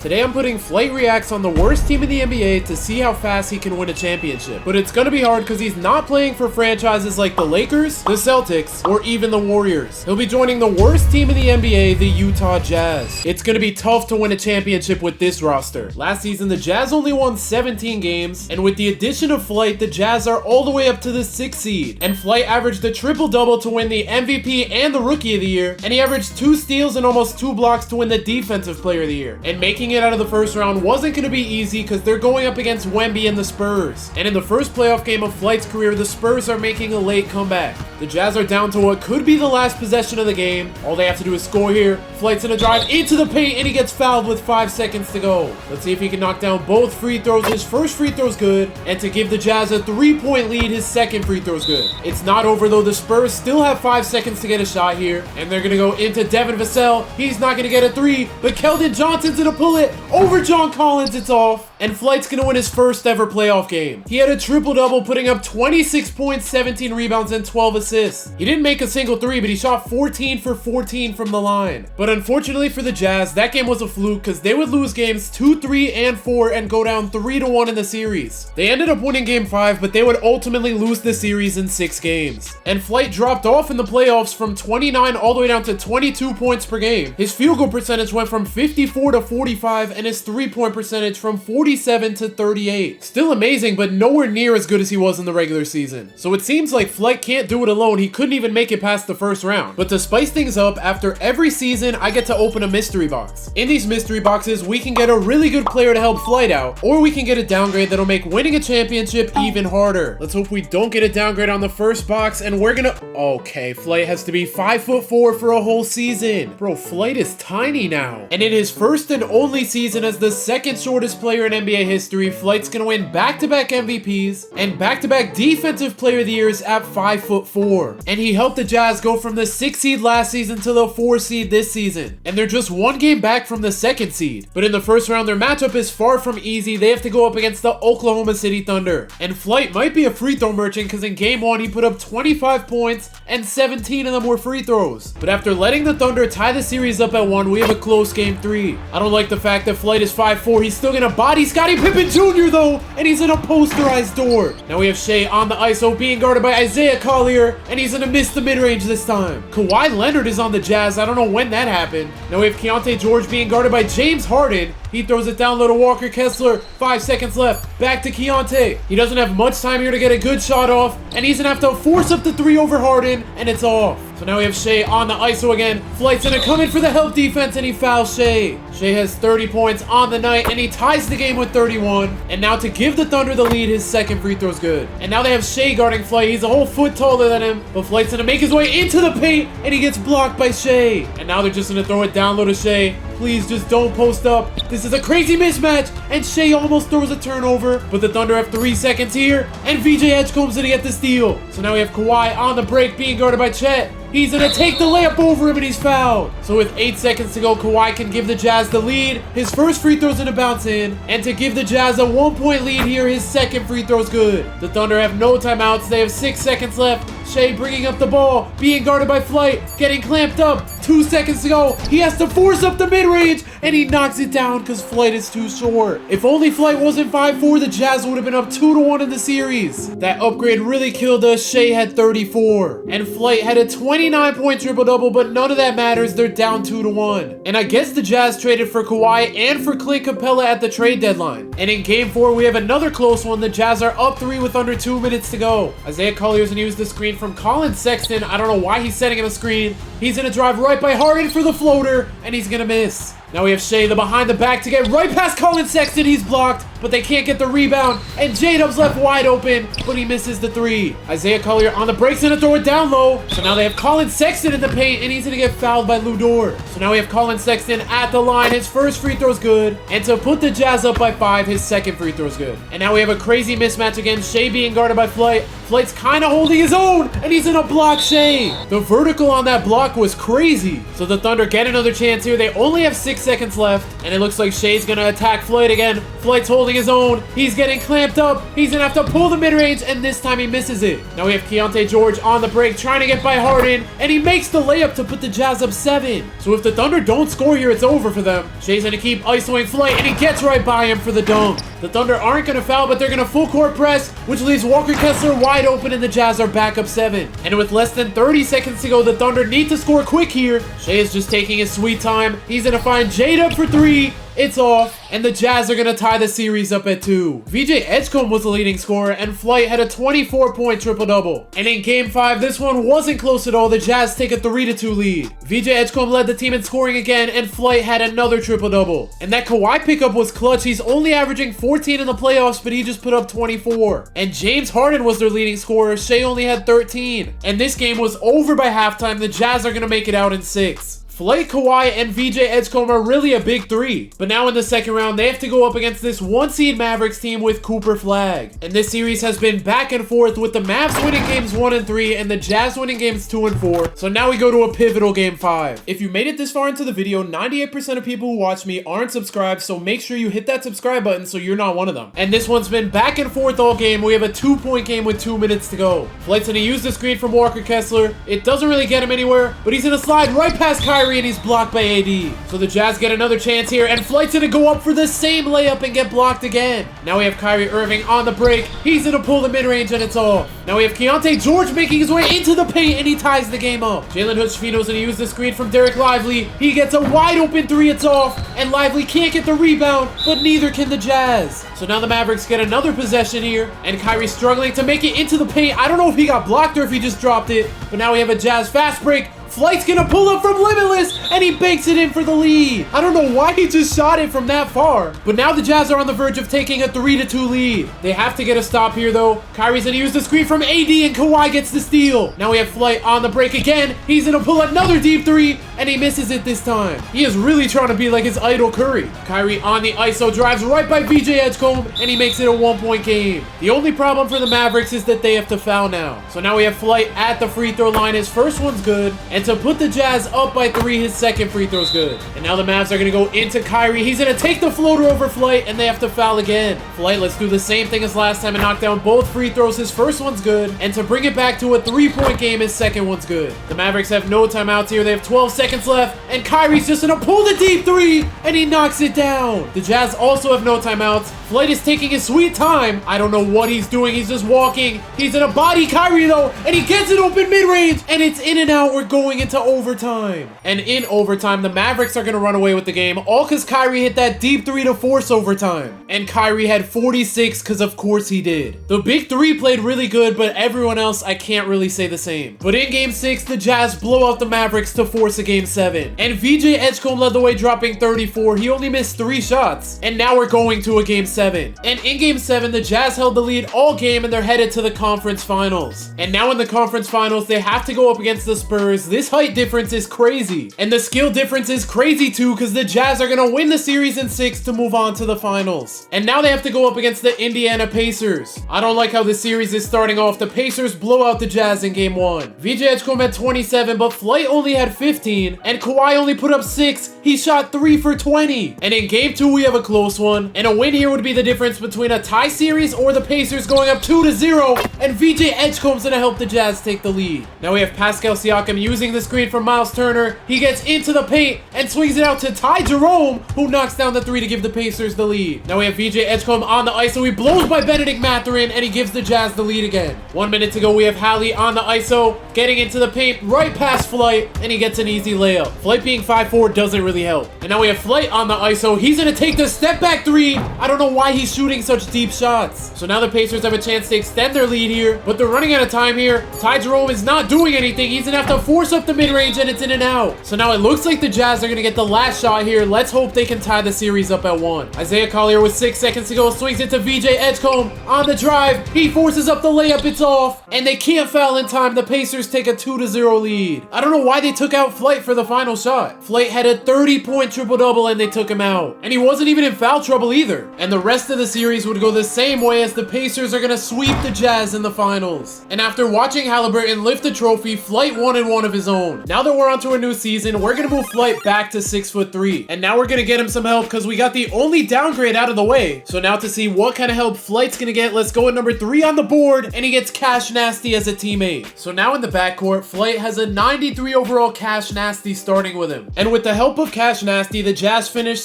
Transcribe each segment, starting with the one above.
Today I'm putting FlightReacts on the worst team in the NBA to see how fast he can win a championship. But it's gonna be hard because he's not playing for franchises like the Lakers, the Celtics, or even the Warriors. He'll be joining the worst team in the NBA, the Utah Jazz. It's gonna be tough to win a championship with this roster. Last season, the Jazz only won 17 games, and with the addition of Flight, the Jazz are all the way up to the 6th seed. And Flight averaged a triple-double to win the MVP and the Rookie of the Year, and he averaged 2 steals and almost 2 blocks to win the Defensive Player of the Year. And making it out of the first round wasn't going to be easy because they're going up against Wemby and the Spurs. And in the first playoff game of Flight's career, the Spurs are making a late comeback. The Jazz are down to what could be the last possession of the game. All they have to do is score here. Flight's in a drive into the paint and he gets fouled with 5 seconds to go. Let's see if he can knock down both free throws. His first free throw's good, and to give the Jazz a 3-point lead, his second free throw's good. It's not over though. The Spurs still have 5 seconds to get a shot here, and they're going to go into Devin Vassell. He's not going to get a 3, but Keldon Johnson's going to pull it over John Collins. It's off, and Flight's gonna win his first ever playoff game. He had a triple-double, putting up 26 points, 17 rebounds, and 12 assists. He didn't make a single 3, but he shot 14 for 14 from the line. But unfortunately for the Jazz, that game was a fluke because they would lose games 2, 3, and 4 and go down 3-1 in the series. They ended up winning game 5, but they would ultimately lose the series in 6 games. And Flight dropped off in the playoffs from 29 all the way down to 22 points per game. His field goal percentage went from 54 to 45, and his 3-point percentage from 47 to 38. Still amazing, but nowhere near as good as he was in the regular season. So it seems like Flight can't do it alone. He couldn't even make it past the first round. But to spice things up, after every season, I get to open a mystery box. In these mystery boxes, we can get a really good player to help Flight out, or we can get a downgrade that'll make winning a championship even harder. Let's hope we don't get a downgrade on the first box, and we're gonna... Okay, Flight has to be 5'4" for a whole season. Bro, Flight is tiny now. And in his first and only season as the second shortest player in NBA history, Flight's gonna win back-to-back MVPs and back-to-back Defensive Player of the Years at 5'4". And he helped the Jazz go from the 6th seed last season to the 4th seed this season. And they're just 1 game back from the 2nd seed. But in the first round, their matchup is far from easy. They have to go up against the Oklahoma City Thunder. And Flight might be a free throw merchant because in game 1, he put up 25 points and 17 of them were free throws. But after letting the Thunder tie the series up at 1, we have a close game 3. I don't like the fact that Flight is 5'4". He's still gonna body Scottie Pippen Jr. though, and he's in a posterized door. Now we have Shea on the ISO being guarded by Isaiah Collier, and he's gonna miss the mid-range this time. Kawhi Leonard is on the Jazz. I don't know when that happened. Now we have Keontae George being guarded by James Harden. He throws it down low to Walker Kessler. 5 seconds left. Back to Keontae. He doesn't have much time here to get a good shot off, and he's gonna have to force up the 3 over Harden, and it's off. So now we have Shea on the ISO again. Flight's gonna come in for the help defense, and he fouls Shea. Shea has 30 points on the night, and he ties the game with 31. And now to give the Thunder the lead, his second free throw's good. And now they have Shea guarding Flight. He's a whole foot taller than him, but Flight's gonna make his way into the paint, and he gets blocked by Shea. And now they're just gonna throw it down low to Shea. Please just don't post up. This is a crazy mismatch, and Shea almost throws a turnover, but the Thunder have 3 seconds here, and VJ Edgecombe's gonna get the steal. So now we have Kawhi on the break being guarded by Chet. He's gonna take the layup over him, and he's fouled. So with 8 seconds to go, Kawhi can give the Jazz the lead. His first free throw's gonna bounce in, and to give the Jazz a 1-point lead here, his second free throw's good. The Thunder have no timeouts. They have 6 seconds left. Shea bringing up the ball, being guarded by Flight, getting clamped up. 2 seconds to go. He has to force up the mid-range, and he knocks it down because Flight is too short. If only Flight wasn't 5'4", the Jazz would have been up 2-1 in the series. That upgrade really killed us. Shea had 34, and Flight had a 29-point triple-double, but none of that matters. They're down 2-1. And I guess the Jazz traded for Kawhi and for Clint Capella at the trade deadline. And in game 4, we have another close one. The Jazz are up 3 with under 2 minutes to go. Isaiah Collier's gonna use the screen from Colin Sexton. I don't know why he's setting him a screen. He's gonna drive right by Harden for the floater, and he's gonna miss. Now we have Shea, the behind the back to get right past Colin Sexton. He's blocked, but they can't get the rebound. And J-Dub's left wide open, but he misses the 3. Isaiah Collier on the breaks gonna throw it down low. So now they have Colin Sexton in the paint, and he's gonna get fouled by Lou Dort. So now we have Colin Sexton at the line. His first free throw's good. And to put the Jazz up by 5, his second free throw's good. And now we have a crazy mismatch again. Shea being guarded by Flight. Flight's kind of holding his own, and he's gonna block Shea. The vertical on that block block was crazy. So the Thunder get another chance here. They only have 6 seconds left, and it looks like Shea's gonna attack Flight again. Flight's holding his own. He's getting clamped up. He's gonna have to pull the mid-range, and this time he misses it. Now we have Keontae George on the break, trying to get by Harden, and he makes the layup to put the Jazz up 7. So if the Thunder don't score here, it's over for them. Shea's gonna keep isoing Flight, and he gets right by him for the dunk. The Thunder aren't gonna foul, but they're gonna full court press, which leaves Walker Kessler wide open, and the Jazz are back up 7. And with less than 30 seconds to go, the Thunder need to score quick here. Shea is just taking his sweet time. He's gonna find Jade up for 3. It's off, and the Jazz are gonna tie the series up at 2. VJ Edgecombe was the leading scorer, and Flight had a 24-point triple-double. And in Game 5, this one wasn't close at all. The Jazz take a 3-2 lead. VJ Edgecombe led the team in scoring again, and Flight had another triple-double. And that Kawhi pickup was clutch. He's only averaging 14 in the playoffs, but he just put up 24. And James Harden was their leading scorer. Shea only had 13. And this game was over by halftime. The Jazz are gonna make it out in 6. Flight, Kawhi, and VJ Edgecombe are really a big 3. But now in the second round, they have to go up against this 1-seed Mavericks team with Cooper Flagg. And this series has been back and forth, with the Mavs winning games 1 and 3 and the Jazz winning games 2 and 4. So now we go to a pivotal Game 5. If you made it this far into the video, 98% of people who watch me aren't subscribed, so make sure you hit that subscribe button so you're not one of them. And this one's been back and forth all game. We have a 2-point game with 2 minutes to go. Flight's gonna use the screen from Walker Kessler. It doesn't really get him anywhere, but he's gonna slide right past Kyrie, and he's blocked by AD. So the Jazz get another chance here, and Flight's gonna go up for the same layup and get blocked again. Now we have Kyrie Irving on the break. He's gonna pull the mid-range, and it's off. Now we have Keontae George making his way into the paint, and he ties the game up. Jalen Hood-Schifino's gonna use the screen from Derek Lively. He gets a wide open 3, it's off, and Lively can't get the rebound, but neither can the Jazz. So now the Mavericks get another possession here, and Kyrie's struggling to make it into the paint. I don't know if he got blocked or if he just dropped it, but now we have a Jazz fast break. Flight's gonna pull up from Limitless, and he banks it in for the lead. I don't know why he just shot it from that far. But now the Jazz are on the verge of taking a 3-2 lead. They have to get a stop here, though. Kyrie's gonna use the screen from AD, and Kawhi gets the steal. Now we have Flight on the break again. He's gonna pull another deep 3, and he misses it this time. He is really trying to be like his idol Curry. Kyrie on the ISO drives right by VJ Edgecombe, and he makes it a 1-point game. The only problem for the Mavericks is that they have to foul now. So now we have Flight at the free throw line. His first one's good, and to put the Jazz up by 3, his second free throw's good. And now the Mavs are gonna go into Kyrie. He's gonna take the floater over Flight, and they have to foul again. Flight, let's do the same thing as last time and knock down both free throws. His first one's good, and to bring it back to a 3-point game, his second one's good. The Mavericks have no timeouts here. They have 12 seconds left, and Kyrie's just gonna pull the deep 3, and he knocks it down. The Jazz also have no timeouts. Flight is taking his sweet time. I don't know what he's doing. He's just walking. He's gonna body Kyrie, though, and he gets it open mid-range, and it's in and out. We're going into overtime. And in overtime, the Mavericks are gonna run away with the game, all because Kyrie hit that deep 3 to force overtime. And Kyrie had 46, because of course he did. The big 3 played really good, but everyone else, I can't really say the same. But in Game 6, the Jazz blow out the Mavericks to force a Game 7. And VJ Edgecombe led the way, dropping 34. He only missed 3 shots. And now we're going to a Game 7. And in Game 7, the Jazz held the lead all game, and they're headed to the conference finals. And now in the conference finals, they have to go up against the Spurs. This height difference is crazy. And the skill difference is crazy too, because the Jazz are gonna win the series in 6 to move on to the finals. And now they have to go up against the Indiana Pacers. I don't like how this series is starting off. The Pacers blow out the Jazz in Game 1. VJ Edgecombe had 27, but Flight only had 15, and Kawhi only put up 6. He shot 3 for 20. And in Game 2, we have a close one, and a win here would be the difference between a tie series or the Pacers going up 2-0, and VJ Edgecombe's gonna help the Jazz take the lead. Now we have Pascal Siakam using the screen from Miles Turner. He gets into the paint and swings it out to Ty Jerome, who knocks down the 3 to give the Pacers the lead. Now we have VJ Edgecombe on the ISO. He blows by Benedict Mathurin, and he gives the Jazz the lead again. 1 minute to go. We have Hallie on the ISO, getting into the paint right past Flight, and he gets an easy layup. Flight being 5'4" doesn't really help. And now we have Flight on the ISO. He's gonna take the step back 3. I don't know why he's shooting such deep shots. So now the Pacers have a chance to extend their lead here, but they're running out of time here. Ty Jerome is not doing anything. He's gonna have to force up the mid-range, and it's in and out. So now it looks like the Jazz are gonna get the last shot here. Let's hope they can tie the series up at 1. Isaiah Collier with 6 seconds to go swings it to VJ Edgecombe on the drive. He forces up the layup. It's off, and they can't foul in time. The Pacers take a 2-0 lead. I don't know why they took out Flight for the final shot. Flight had a 30-point triple-double, and they took him out. And he wasn't even in foul trouble either. And the rest of the series would go the same way, as the Pacers are gonna sweep the Jazz in the finals. And after watching Halliburton lift the trophy, Flight wanted one of his his own. Now that we're onto a new season, we're gonna move Flight back to 6'3", and now we're gonna get him some help because we got the only downgrade out of the way. So now to see what kind of help Flight's gonna get, let's go at number 3 on the board, and he gets Cash Nasty as a teammate. So now in the backcourt, Flight has a 93 overall Cash Nasty starting with him, and with the help of Cash Nasty, the Jazz finished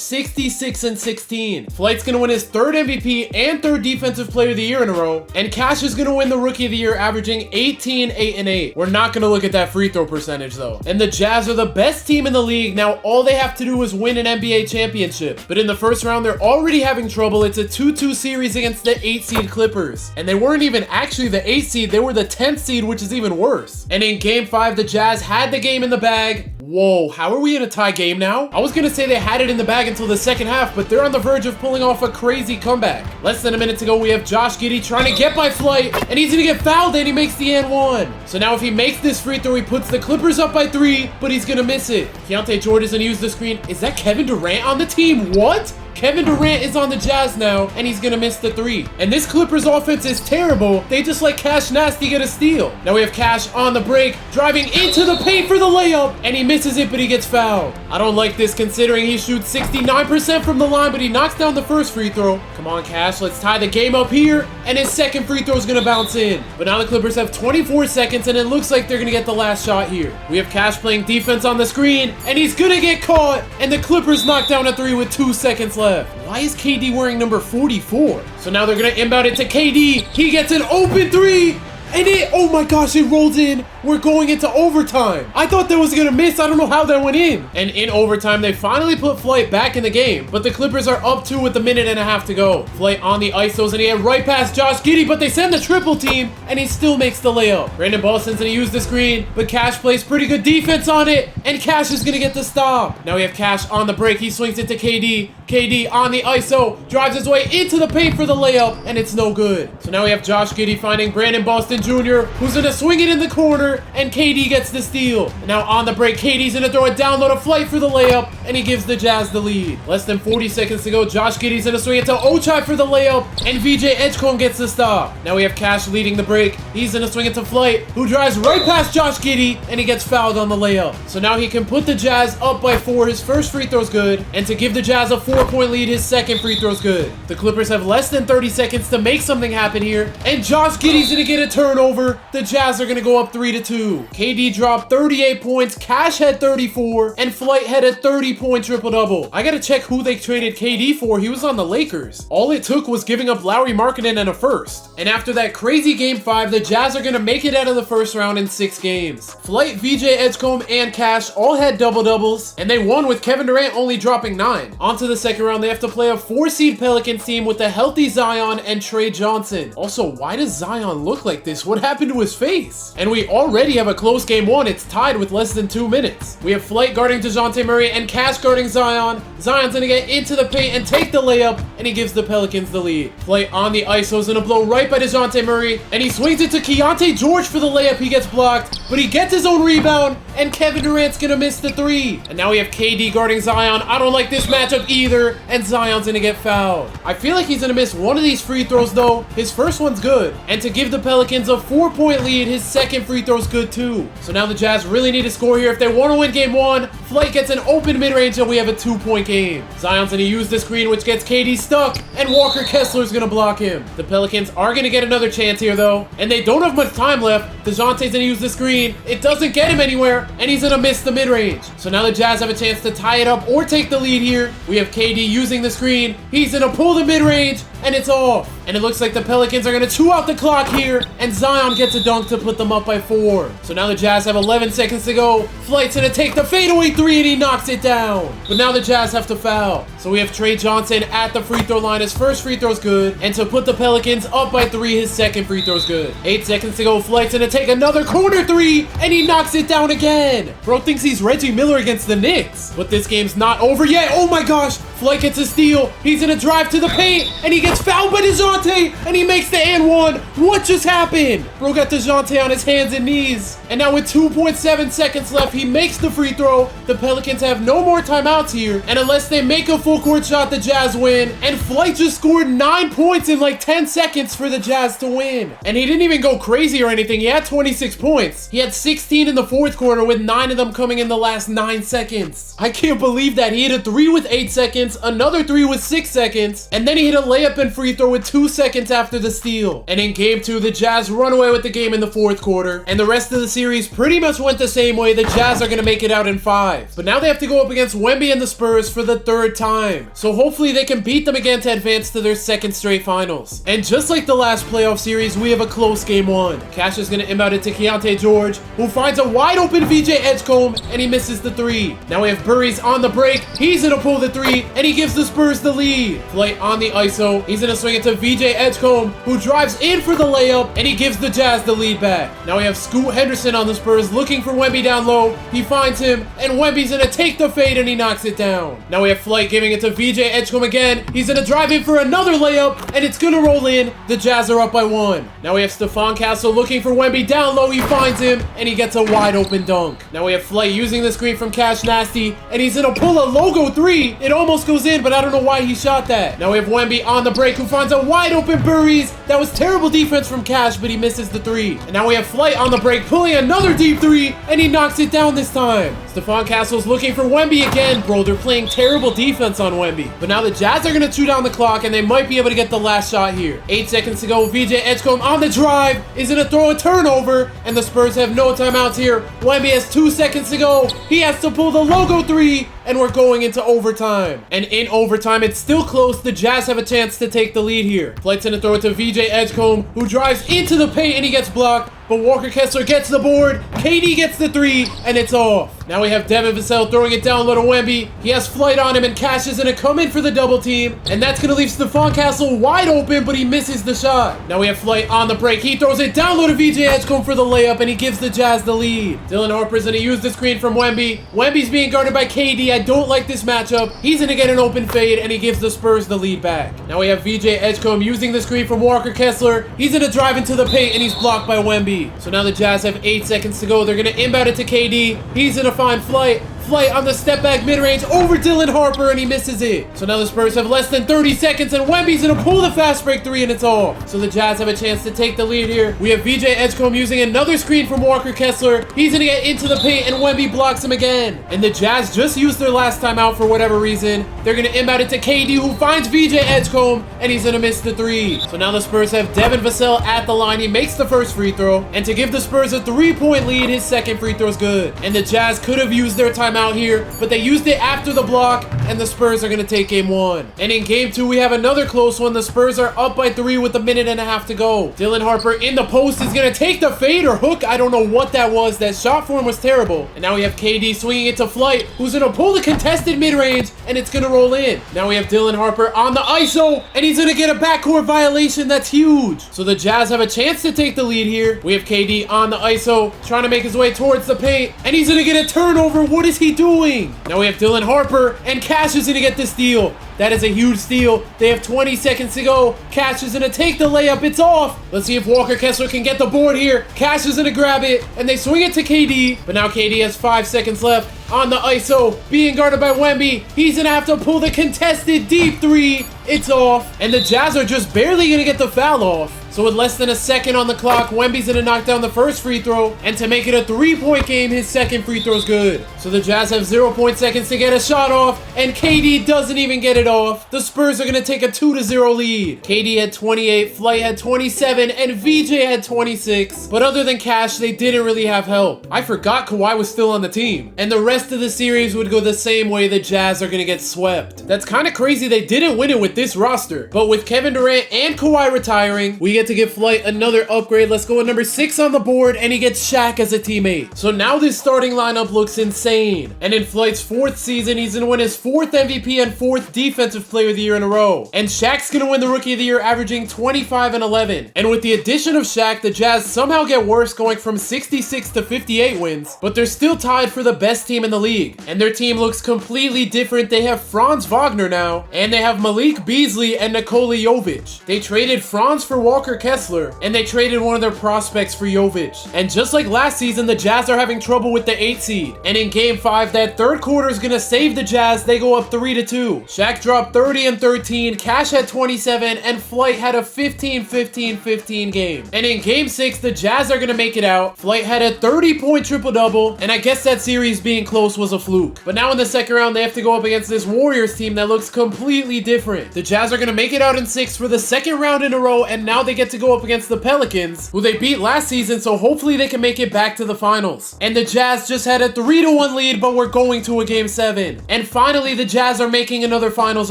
66-16. Flight's gonna win his 3rd MVP and 3rd Defensive Player of the Year in a row, and Cash is gonna win the Rookie of the Year, averaging 18, 8, and 8. We're not gonna look at that free throw percentage though. And the Jazz are the best team in the league. Now all they have to do is win an NBA championship. But in the first round, they're already having trouble. It's a 2-2 series against the 8 seed Clippers. And they weren't even actually the 8 seed, they were the 10th seed, which is even worse. And in game 5, the Jazz had the game in the bag. Whoa, how are we in a tie game now? I was gonna say they had it in the bag until the second half, but they're on the verge of pulling off a crazy comeback. Less than a minute to go, we have Josh Giddey trying to get by Flight, and he's gonna get fouled, and he makes the and one. So now if he makes this free throw, he puts the Clippers up by 3, but he's gonna miss it. Keontae George is gonna use the screen. Is that Kevin Durant on the team? What? Kevin Durant is on the Jazz now, and he's gonna miss the 3. And this Clippers offense is terrible. They just let Cash Nasty get a steal. Now we have Cash on the break, driving into the paint for the layup, and he misses it, but he gets fouled. I don't like this considering he shoots 69% from the line, but he knocks down the first free throw. Come on, Cash, let's tie the game up here, and his second free throw is gonna bounce in. But now the Clippers have 24 seconds, and it looks like they're gonna get the last shot here. We have Cash playing defense on the screen, and he's gonna get caught, and the Clippers knock down a 3 with 2 seconds left. Why is KD wearing number 44? So now they're gonna inbound it to KD. He gets an open 3. And oh my gosh, it rolls in. We're going into overtime. I thought that was gonna miss. I don't know how that went in. And in overtime, they finally put Flight back in the game. But the Clippers are up 2 with a minute and a half to go. Flight on the ISOs, and he had right past Josh Giddey, but they send the triple team, and he still makes the layup. Brandon Boston's gonna use the screen, but Cash plays pretty good defense on it, and Cash is gonna get the stop. Now we have Cash on the break. He swings it to KD. KD on the ISO, drives his way into the paint for the layup, and it's no good. So now we have Josh Giddey finding Brandon Boston Jr., who's gonna swing it in the corner, and KD gets the steal. And now on the break, KD's gonna throw a down low to Flight for the layup, and he gives the Jazz the lead. Less than 40 seconds to go. Josh Giddey's gonna swing it to Ochai for the layup, and VJ Edgecombe gets the stop. Now we have Cash leading the break. He's gonna swing it to Flight, who drives right past Josh Giddey, and he gets fouled on the layup. So now he can put the Jazz up by 4. His first free throw's good, and to give the Jazz a 4-point lead, his second free throw's good. The Clippers have less than 30 seconds to make something happen here, and Josh Giddey's gonna get a turnover. The Jazz are gonna go up 3-2. KD dropped 38 points, Cash had 34, and Flight had a 30-point triple-double. I gotta check who they traded KD for. He was on the Lakers. All it took was giving up Lauri Markkanen and a first. And after that crazy game 5, the Jazz are gonna make it out of the first round in 6 games. Flight, VJ Edgecombe, and Cash all had double-doubles, and they won with Kevin Durant only dropping 9. On to the second round, they have to play a 4-seed Pelicans team with a healthy Zion and Trey Johnson. Also, why does Zion look like this? What happened to his face? And we already have a close game 1. It's tied with less than 2 minutes. We have Flight guarding DeJounte Murray and Cash guarding Zion. Zion's gonna get into the paint and take the layup, and he gives the Pelicans the lead. Flight on the ISO's gonna blow right by DeJounte Murray, and he swings it to Keontae George for the layup. He gets blocked, but he gets his own rebound, and Kevin Durant's gonna miss the 3. And now we have KD guarding Zion. I don't like this matchup either, and Zion's gonna get fouled. I feel like he's gonna miss one of these free throws though. His first one's good, and to give the Pelicans a 4-point lead, his second free throw's good too. So now the Jazz really need to score here if they want to win game 1. Flight gets an open mid-range, and we have a 2-point game. Zion's gonna use the screen, which gets KD stuck, and Walker Kessler's gonna block him. The Pelicans are gonna get another chance here though, and they don't have much time left. DeJounte's gonna use the screen. It doesn't get him anywhere, and he's gonna miss the mid-range. So now the Jazz have a chance to tie it up or take the lead here. We have KD using the screen. He's gonna pull the mid-range, and it's off. And it looks like the Pelicans are gonna chew out the clock here, and Zion gets a dunk to put them up by 4. So now the Jazz have 11 seconds to go. Flight's gonna take the fadeaway 3, and he knocks it down. But now the Jazz have to foul. So we have Trey Johnson at the free throw line. His first free throw's good, and to put the Pelicans up by 3, his second free throw's good. 8 seconds to go. Flight's gonna take another corner 3, and he knocks it down again. Bro thinks he's Reggie Miller against the Knicks. But this game's not over yet. Oh my gosh. Flight gets a steal. He's gonna drive to the paint, and he gets gets fouled by DeJounte, and he makes the and one. What just happened? Bro got DeJounte on his hands and knees. And now with 2.7 seconds left, he makes the free throw. The Pelicans have no more timeouts here, and unless they make a full court shot, the Jazz win. And Flight just scored 9 points in like 10 seconds for the Jazz to win. And he didn't even go crazy or anything. He had 26 points. He had 16 in the fourth quarter, with 9 of them coming in the last 9 seconds. I can't believe that. He hit a 3 with 8 seconds, another 3 with 6 seconds, and then he hit a layup and free throw with 2 seconds after the steal. And in game 2, the Jazz run away with the game in the fourth quarter, and the rest of the series pretty much went the same way. The Jazz are going to make it out in 5. But now they have to go up against Wemby and the Spurs for the 3rd time. So hopefully they can beat them again to advance to their 2nd straight finals. And just like the last playoff series, we have a close game 1. Cash is going to inbound it to Keontae George, who finds a wide open VJ Edgecombe, and he misses the 3. Now we have Burries on the break. He's going to pull the 3, and he gives the Spurs the lead. Flight on the ISO. He's going to swing it to VJ Edgecombe, who drives in for the layup, and he gives the Jazz the lead back. Now we have Scoot Henderson on the Spurs looking for Wemby down low. He finds him, and Wemby's going to take the fade, and he knocks it down. Now we have Flight giving it to VJ Edgecombe again. He's going to drive in for another layup, and it's going to roll in. The Jazz are up by 1. Now we have Stephon Castle looking for Wemby down low. He finds him, and he gets a wide open dunk. Now we have Flight using the screen from Cash Nasty, and he's going to pull a logo 3. It almost goes in, but I don't know why he shot that. Now we have Wemby on the break, who finds a wide open Burries. That was terrible defense from Cash, but he misses the 3. And now we have Flight on the break, pulling another deep 3, and he knocks it down this time. Stephon Castle's looking for Wemby again. Bro, they're playing terrible defense on Wemby. But now the Jazz are going to chew down the clock, and they might be able to get the last shot here. 8 seconds to go. VJ Edgecombe on the drive is going to throw a turnover, and the Spurs have no timeouts here. Wemby has 2 seconds to go. He has to pull the logo 3, and we're going into overtime. And in overtime, it's still close. The Jazz have a chance to take the lead here. Flight's going to throw it to VJ Edgecombe, who drives into the paint, and he gets blocked. But Walker Kessler gets the board. KD gets the 3, and it's off. Now we have Devin Vassell throwing it down low to Wemby. He has Flight on him, and Cash is going to come in for the double team. And that's going to leave Stephon Castle wide open, but he misses the shot. Now we have Flight on the break. He throws it down low to VJ Edgecombe for the layup, and he gives the Jazz the lead. Dylan Harper's going to use the screen from Wemby. Wemby's being guarded by KD. I don't like this matchup. He's going to get an open fade, and he gives the Spurs the lead back. Now we have VJ Edgecombe using the screen from Walker Kessler. He's going to drive into the paint, and he's blocked by Wemby. So now the Jazz have 8 seconds to go. They're going to inbound it to KD. He's going to find Flight. Flight on the step back mid-range over Dylan Harper, and he misses it. So now the Spurs have less than 30 seconds, and Wemby's going to pull the fast break 3, and it's off. So the Jazz have a chance to take the lead here. We have VJ Edgecombe using another screen from Walker Kessler. He's going to get into the paint, and Wemby blocks him again. And the Jazz just used their last timeout for whatever reason. They're going to inbound it to KD, who finds VJ Edgecombe, and he's going to miss the 3. So now the Spurs have Devin Vassell at the line. He makes the first free throw, and to give the Spurs a 3-point lead, his second free throw is good. And the Jazz could have used their timeout here, but they used it after the block, and the Spurs are going to take game 1. And in game 2, we have another close one. The Spurs are up by 3 with a minute and a half to go. Dylan Harper in the post is going to take the fade or hook. I don't know what that was. That shot form was terrible. And now we have KD swinging it to Flight, who's going to pull the contested mid-range, and it's going to roll in. Now we have Dylan Harper on the ISO, and he's going to get a backcourt violation. That's huge. So the Jazz have a chance to take the lead here. We have KD on the ISO, trying to make his way towards the paint, and he's going to get a turnover. What is he doing? Now we have Dylan Harper, and Cash is going to get the steal. That is a huge steal. They have 20 seconds to go. Cash is going to take the layup. It's off. Let's see if Walker Kessler can get the board here. Cash is going to grab it, and they swing it to KD. But now KD has 5 seconds left on the ISO, being guarded by Wemby. He's going to have to pull the contested deep 3. It's off, and the Jazz are just barely going to get the foul off. So with less than a second on the clock, Wemby's going to knock down the first free throw, and to make it a 3-point game, his second free throw is good. So the Jazz have 0.0 seconds to get a shot off, and KD doesn't even get it off. The Spurs are going to take a 2-0 lead. KD had 28, Flight had 27, and VJ had 26. But other than Cash, they didn't really have help. I forgot Kawhi was still on the team. And the rest of the series would go the same way. The Jazz are going to get swept. That's kind of crazy they didn't win it with this roster. But with Kevin Durant and Kawhi retiring, we get get to give Flight another upgrade. Let's go with number 6 on the board, and he gets Shaq as a teammate. So now this starting lineup looks insane. And in Flight's 4th season, he's gonna win his 4th MVP and 4th Defensive Player of the Year in a row. And Shaq's gonna win the Rookie of the Year, averaging 25 and 11. And with the addition of Shaq, the Jazz somehow get worse, going from 66 to 58 wins, but they're still tied for the best team in the league. And their team looks completely different. They have Franz Wagner now, and they have Malik Beasley and Nikola Jovic. They traded Franz for Walker Kessler, and they traded one of their prospects for Jovic. And just like last season, the Jazz are having trouble with the 8 seed. And in game 5, that third quarter is gonna save the Jazz. They go up 3-2. Shaq dropped 30 and 13, Cash had 27, and Flight had a 15-15-15 game. And in game 6, the Jazz are gonna make it out. Flight had a 30-point triple-double, and I guess that series being close was a fluke. But now in the second round, they have to go up against this Warriors team that looks completely different. The Jazz are gonna make it out in 6 for the second round in a row, and now they get to go up against the Pelicans, who they beat last season, so hopefully they can make it back to the finals. And the Jazz just had a 3-1 lead, but we're going to a game 7. And finally, the Jazz are making another finals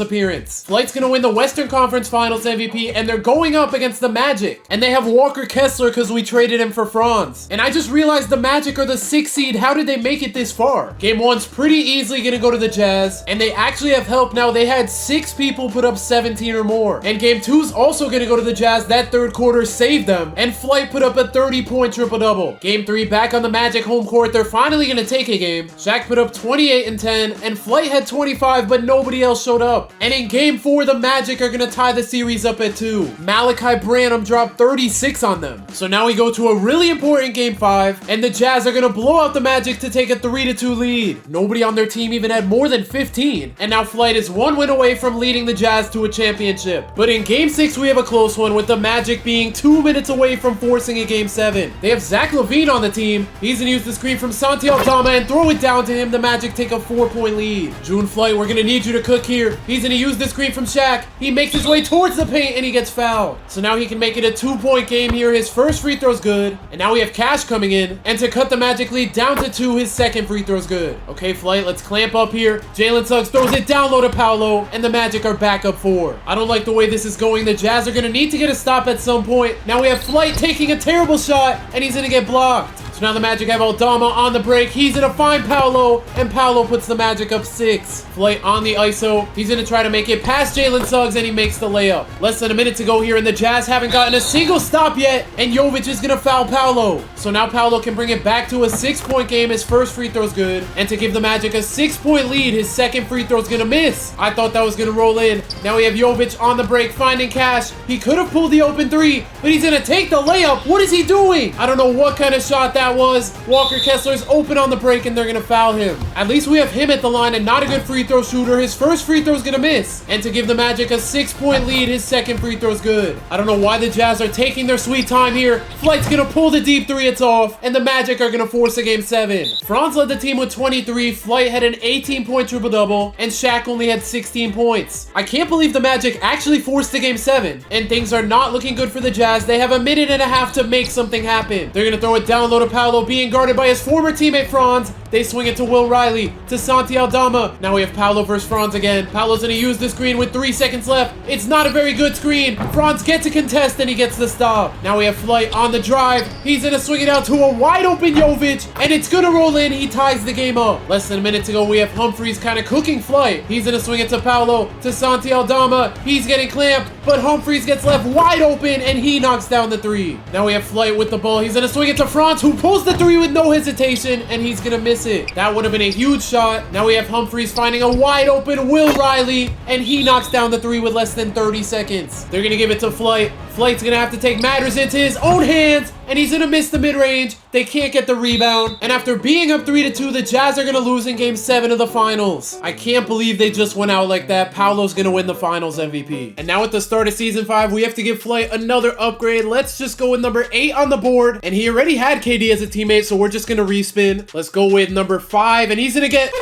appearance. Flight's gonna win the Western Conference Finals MVP, and they're going up against the Magic. And they have Walker Kessler because we traded him for Franz. And I just realized the Magic are the 6th seed. How did they make it this far? Game 1's pretty easily gonna go to the Jazz, and they actually have help now. They had 6 people put up 17 or more. And game 2's also gonna go to the Jazz. That third quarter saved them, and Flight put up a 30-point triple-double. Game 3, back on the Magic home court. They're finally gonna take a game. Shaq put up 28 and 10, and Flight had 25, but nobody else showed up. And in game 4, the Magic are gonna tie the series up at 2. Malachi Branham dropped 36 on them. So now we go to a really important game 5, and the Jazz are gonna blow out the Magic to take a 3-2 lead. Nobody on their team even had more than 15, and now Flight is 1 win away from leading the Jazz to a championship. But in game 6, we have a close one, with the Magic being 2 minutes away from forcing a game 7. They have Zach LaVine on the team. He's gonna use the screen from Santi Aldama and throw it down to him. The Magic take a 4-point lead. June Flight, we're gonna need you to cook here. He's gonna use the screen from Shaq. He makes his way towards the paint, and he gets fouled. So now he can make it a 2-point game here. His first free throw's good, and now we have Cash coming in, and to cut the Magic lead down to 2, his second free throw's good. Okay, Flight, let's clamp up here. Jalen Suggs throws it down low to Paolo, and the Magic are back up 4. I don't like the way this is going. The Jazz are gonna need to get a stop at some point. Now we have Flight taking a terrible shot, and he's gonna get blocked. So now the Magic have Aldama on the break. He's gonna find Paolo, and Paolo puts the Magic up 6. Flight on the ISO. He's gonna try to make it past Jalen Suggs, and he makes the layup. Less than a minute to go here, and the Jazz haven't gotten a single stop yet, and Jovic is gonna foul Paolo. So now Paolo can bring it back to a 6-point game. His first free throw's good, and to give the Magic a 6-point lead, his second free throw's gonna miss. I thought that was gonna roll in. Now we have Jovic on the break, finding Cash. He could have pulled the open 3, but he's gonna take the layup. What is he doing? I don't know what kind of shot that was. Walker Kessler's open on the break, and they're gonna foul him. At least we have him at the line, and not a good free throw shooter. His first free throw's gonna miss, and to give the Magic a 6-point lead, his second free throw's good. I don't know why the Jazz are taking their sweet time here. Flight's gonna pull the deep 3, it's off, and the Magic are gonna force a game 7. Franz led the team with 23. Flight had an 18-point triple-double, and Shaq only had 16 points. I can't believe the Magic actually forced the game 7, and things are not looking good for the Jazz. They have a minute and a half to make something happen. They're gonna throw it down low to Paolo, being guarded by his former teammate Franz. They swing it to Will Riley, to Santi Aldama. Now we have Paolo versus Franz again. Paolo's gonna use the screen with 3 seconds left. It's not a very good screen. Franz gets a contest, and he gets the stop. Now we have Flight on the drive. He's gonna swing it out to a wide open Jovic, and it's gonna roll in. He ties the game up. Less than a minute to go. We have Humphries kind of cooking Flight. He's gonna swing it to Paolo, to Santi Aldama. He's getting clamped, but Humphries gets left wide open, and he knocks down the 3. Now we have Flight with the ball. He's gonna swing it to Franz, who pulls the 3 with no hesitation, and he's gonna miss it. That would have been a huge shot. Now we have Humphries finding a wide open Will Riley, and he knocks down the 3 with less than 30 seconds. They're gonna give it to Flight. Flight's gonna have to take matters into his own hands, and he's gonna miss the mid-range. They can't get the rebound, and after being up 3-2, the Jazz are gonna lose in game 7 of the finals. I can't believe they just went out like that. Paolo's gonna win the finals MVP. And now at the start of season 5, we have to give Flight another upgrade. Let's just go with number 8 on the board, and he already had KD as a teammate, so we're just gonna respin. Let's go with number 5, and he's gonna get...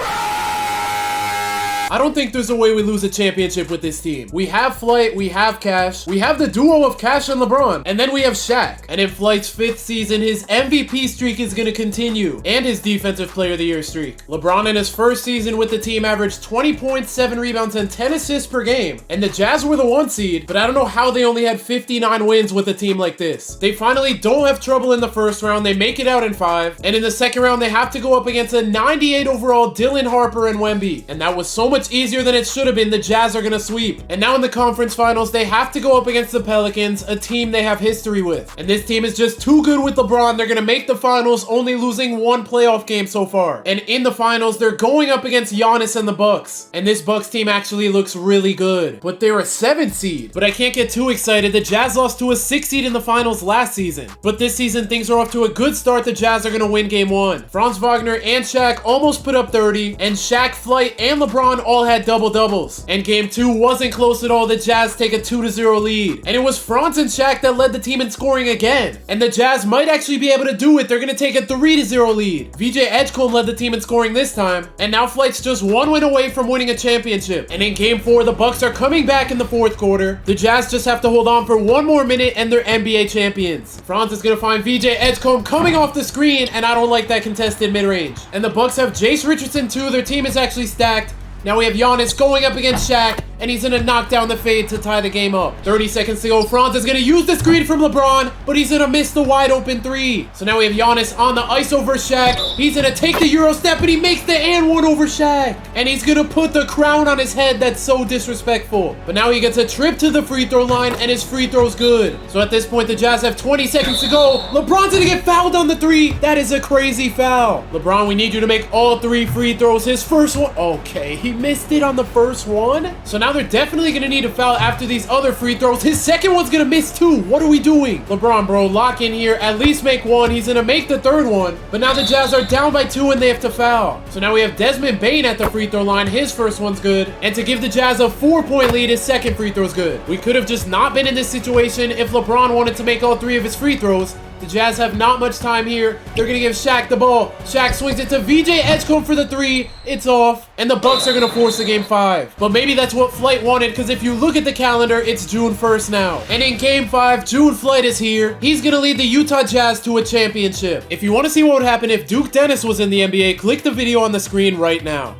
I don't think there's a way we lose a championship with this team. We have Flight, we have Cash, we have the duo of Cash and LeBron, and then we have Shaq. And in Flight's 5th season, his MVP streak is going to continue, and his Defensive Player of the Year streak. LeBron in his first season with the team averaged 20 points, 7 rebounds, and 10 assists per game. And the Jazz were the 1 seed, but I don't know how they only had 59 wins with a team like this. They finally don't have trouble in the first round, they make it out in 5, and in the second round, they have to go up against a 98 overall Dylan Harper and Wemby. And that was so much easier than it should have been. The Jazz are going to sweep. And now in the conference finals, they have to go up against the Pelicans, a team they have history with. And this team is just too good with LeBron. They're going to make the finals, only losing 1 playoff game so far. And in the finals, they're going up against Giannis and the Bucks. And this Bucks team actually looks really good. But they're a 7th seed. But I can't get too excited. The Jazz lost to a 6th seed in the finals last season. But this season, things are off to a good start. The Jazz are going to win game 1. Franz Wagner and Shaq almost put up 30. And Shaq, Flight, and LeBron all had double-doubles. And game 2 wasn't close at all. The Jazz take a 2-0 lead. And it was Franz and Shaq that led the team in scoring again. And the Jazz might actually be able to do it. They're going to take a 3-0 lead. VJ Edgecombe led the team in scoring this time. And now Flight's just 1 win away from winning a championship. And in game 4, the Bucks are coming back in the 4th quarter. The Jazz just have to hold on for 1 more minute and they're NBA champions. Franz is going to find VJ Edgecombe coming off the screen, and I don't like that contested mid-range. And the Bucks have Jace Richardson too. Their team is actually stacked. Now we have Giannis going up against Shaq, and he's going to knock down the fade to tie the game up. 30 seconds to go. Franz is going to use the screen from LeBron, but he's going to miss the wide open 3. So now we have Giannis on the ice over Shaq. He's going to take the Euro step, and he makes the and 1 over Shaq. And he's going to put the crown on his head. That's so disrespectful. But now he gets a trip to the free throw line, and his free throw's good. So at this point, the Jazz have 20 seconds to go. LeBron's going to get fouled on the 3. That is a crazy foul. LeBron, we need you to make all 3 free throws. His first one. Okay, he missed it on the first one. So now they're definitely going to need a foul after these other free throws. His second one's going to miss too. What are we doing? LeBron, bro, lock in here. At least make 1. He's going to make the 3rd one. But now the Jazz are down by 2 and they have to foul. So now we have Desmond Bane at the free throw line. His first one's good. And to give the Jazz a 4-point lead, his second free throw's good. We could have just not been in this situation if LeBron wanted to make all 3 of his free throws. The Jazz have not much time here. They're going to give Shaq the ball. Shaq swings it to VJ Edgecombe for the 3. It's off. And the Bucks are going to force the game 5. But maybe that's what Flight wanted, because if you look at the calendar, it's June 1st now. And in game 5, June Flight is here. He's going to lead the Utah Jazz to a championship. If you want to see what would happen if Duke Dennis was in the NBA, click the video on the screen right now.